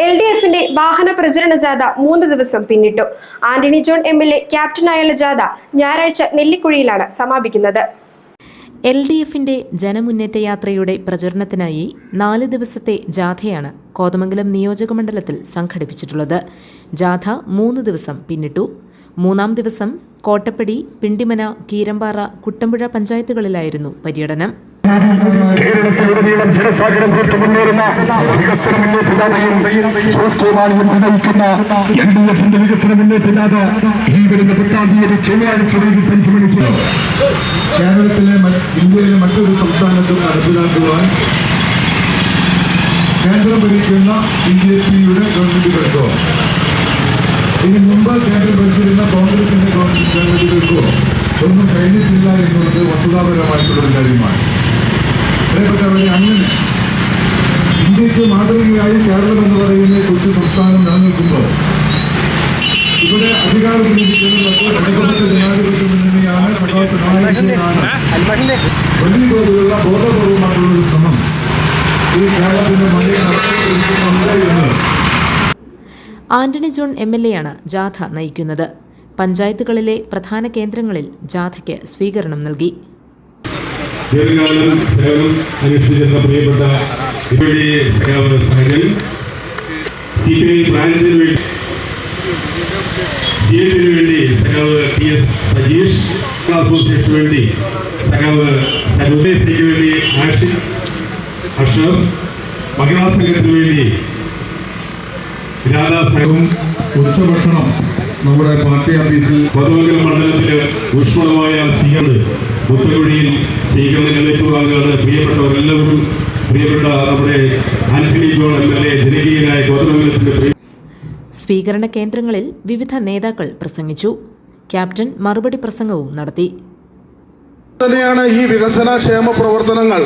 LDFന്റെ വാഹന പ്രചരണ ജാഥ 3 ദിവസം പിന്നിട്ടു. ആന്റണി ജോൺ MLA ക്യാപ്റ്റനായുള്ള ജാഥ ഞായറാഴ്ച നെല്ലിക്കുഴിയിലാണ് സമാപിക്കുന്നത്. LDFന്റെ ജനമുന്നേറ്റ യാത്രയുടെ പ്രചരണത്തിനായി 4 ദിവസത്തെ ജാഥയാണ് കോതമംഗലം നിയോജകമണ്ഡലത്തിൽ സംഘടിപ്പിച്ചിട്ടുള്ളത്. ജാഥ 3 ദിവസം പിന്നിട്ടു. 3-ാം ദിവസം കോട്ടപ്പടി, പിണ്ടിമന, കീരമ്പാറ, കുട്ടമ്പുഴ പഞ്ചായത്തുകളിലായിരുന്നു പര്യടനം. കേരളത്തിലുടനീളം ജനസാഗരം തീർത്തു മുന്നേറുന്ന വികസന മുന്നേറ്റ ജാഥയും ജോസ് കെ മാണിയും നയിക്കുന്ന LDFന്റെ വികസന മുന്നേറ്റ ജാഥ ഈ വരുന്ന 10-ാം തീയതി ചൊവ്വാഴ്ച വൈകിട്ട് 5 മണിക്ക് ഇന്ത്യയിലെ മറ്റൊരു സംസ്ഥാനത്തും നടപ്പിലാക്കുവാൻ കേന്ദ്രം ഭരിക്കുന്ന BJP-യുടെ ഗവൺമെന്റുകൾക്കോ ഇനി മുമ്പ് കേന്ദ്രം ഭരിച്ചിരുന്ന കോൺഗ്രസിന്റെ ഗവൺമെന്റുകൾക്കോ ഒന്നും കഴിഞ്ഞിട്ടില്ല എന്നുള്ളത് വസ്തുതാപരമായിട്ടുള്ളൊരു കാര്യമാണ്. പ്രിയപ്പെട്ടവരെ, അങ്ങനെ ഇന്ത്യക്ക് മാതൃകയായി കേരളം എന്ന് പറയുന്ന കൊച്ചു സംസ്ഥാനം നിലനിൽക്കുമ്പോൾ ഇവിടെ അധികാരത്തിലിരിക്കുന്ന ഇടതുപക്ഷ ജനാധിപത്യ മുന്നണിയാണ് വലിയ തോതിലുള്ള ബോധപൂർവമായിട്ടുള്ളൊരു ശ്രമം ഈ കേരളത്തിന്റെ മണ്ണിൽ നടത്തിക്കൊണ്ടിരിക്കുന്നുണ്ട് എന്ന്. ആന്റണി ജോൺ MLA ആണ് ജാഥ നയിക്കുന്നത്. പഞ്ചായത്തുകളിലെ പ്രധാന കേന്ദ്രങ്ങളിൽ ജാഥയ്ക്ക് സ്വീകരണം നൽകി. ദീർഘകാലം സേവനം അനുഷ്ഠിച്ചിരുന്ന പ്രിയപ്പെട്ട CPI ബ്രാഞ്ചിന് വേണ്ടി CHന് വേണ്ടി സഖാവ് TS സജീഷ്, അസോസിയേഷന് വേണ്ടി സഖാവ് സനുദേഫിക്ക് വേണ്ടി ആഷിഖ് അഷറഫ്, മഹിളാ സംഘത്തിന് വേണ്ടി രാധാ സഹവും ഉച്ചഭക്ഷണം നമ്മുടെ പാർട്ടി ഓഫീസിൽ കോതമംഗലം മണ്ഡലത്തില് ഊഷ്മളമായ സ്വീകരണം മുത്തക്കുഴിയിൽ സ്വീകരണം ഏറ്റുവാങ്ങുകയാണ്. പ്രിയപ്പെട്ടവരെല്ലാവരും പ്രിയപ്പെട്ട നമ്മുടെ ആന്റണി ജോൺ MLA ജനകീയനായ കോതമംഗലത്തിന്റെ സ്വീകരണ കേന്ദ്രങ്ങളിൽ വിവിധ നേതാക്കൾ പ്രസംഗിച്ചു. ക്യാപ്റ്റൻ മറുപടി പ്രസംഗവും നടത്തി. തന്നെയാണ് ഈ വികസന ക്ഷേമ പ്രവർത്തനങ്ങൾ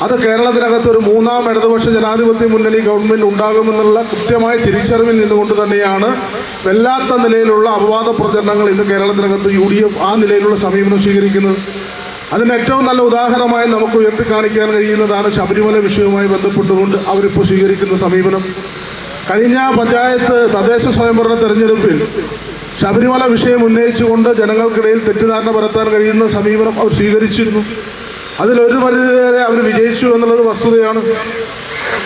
അത് കേരളത്തിനകത്ത് ഒരു 3-ാം ഇടതുപക്ഷ ജനാധിപത്യ മുന്നണി ഗവൺമെന്റ് ഉണ്ടാകുമെന്നുള്ള കൃത്യമായ തിരിച്ചറിവിൽ നിന്നുകൊണ്ട് തന്നെയാണ് വല്ലാത്ത നിലയിലുള്ള അപവാദ പ്രചരണങ്ങൾ ഇന്ന് കേരളത്തിനകത്ത് UDF ആ നിലയിലുള്ള സമീപനം സ്വീകരിക്കുന്നത്. അതിന് ഏറ്റവും നല്ല ഉദാഹരണമായി നമുക്ക് ഉയർത്തിക്കാണിക്കാൻ കഴിയുന്നതാണ് ശബരിമല വിഷയവുമായി ബന്ധപ്പെട്ടുകൊണ്ട് അവരിപ്പോൾ സ്വീകരിക്കുന്ന സമീപനം. കഴിഞ്ഞ പഞ്ചായത്ത് തദ്ദേശ സ്വയംഭരണ തെരഞ്ഞെടുപ്പിൽ ശബരിമല വിഷയം ഉന്നയിച്ചുകൊണ്ട് ജനങ്ങൾക്കിടയിൽ തെറ്റിദ്ധാരണ പരത്താൻ കഴിയുന്ന സമീപനം അവർ സ്വീകരിച്ചിരുന്നു. അതിലൊരു പരിധിവരെ അവർ വിജയിച്ചു എന്നുള്ളത് വസ്തുതയാണ്.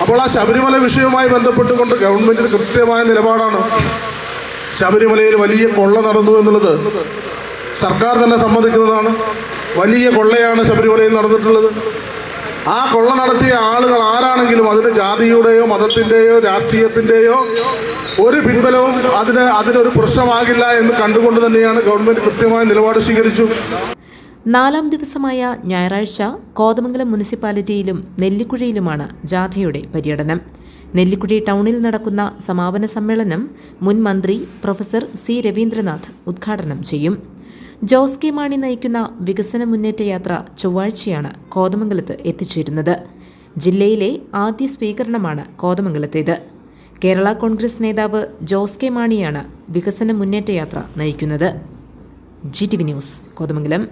അപ്പോൾ ആ ശബരിമല വിഷയവുമായി ബന്ധപ്പെട്ടുകൊണ്ട് ഗവൺമെന്റിന് കൃത്യമായ നിലപാടാണ്. ശബരിമലയിൽ വലിയ കൊള്ള നടന്നു എന്നുള്ളത് സർക്കാർ തന്നെ സമ്മതിക്കുന്നതാണ്. വലിയ കൊള്ളയാണ് ശബരിമലയിൽ നടന്നിട്ടുള്ളത്. ആ കൊള്ള നടത്തിയ ആളുകൾ ആരാണെങ്കിലും അതിന് ജാതിയുടെയോ മതത്തിൻ്റെയോ രാഷ്ട്രീയത്തിൻ്റെയോ ഒരു പിൻബലവും അതിനൊരു പ്രശ്നമാകില്ല എന്ന് കണ്ടുകൊണ്ട് തന്നെയാണ് ഗവൺമെന്റ് കൃത്യമായ നിലപാട് സ്വീകരിച്ചു. 4-ാം ദിവസമായ ഞായറാഴ്ച കോതമംഗലം മുനിസിപ്പാലിറ്റിയിലും നെല്ലിക്കുഴിയിലുമാണ് ജാഥയുടെ പര്യടനം. നെല്ലിക്കുഴി ടൗണിൽ നടക്കുന്ന സമാപന സമ്മേളനം മുൻ മന്ത്രി പ്രൊഫസർ C രവീന്ദ്രനാഥ് ഉദ്ഘാടനം ചെയ്യും. ജോസ് കെ മാണി നയിക്കുന്ന വികസന മുന്നേറ്റ യാത്ര ചൊവ്വാഴ്ചയാണ് കോതമംഗലത്ത് എത്തിച്ചേരുന്നത്. ജില്ലയിലെ ആദ്യ സ്വീകരണമാണ് കോതമംഗലത്തേത്. കേരള കോൺഗ്രസ് നേതാവ് ജോസ് കെ മാണിയാണ് വികസന മുന്നേറ്റ യാത്ര നയിക്കുന്നത്. GTV news, Kothamangalam.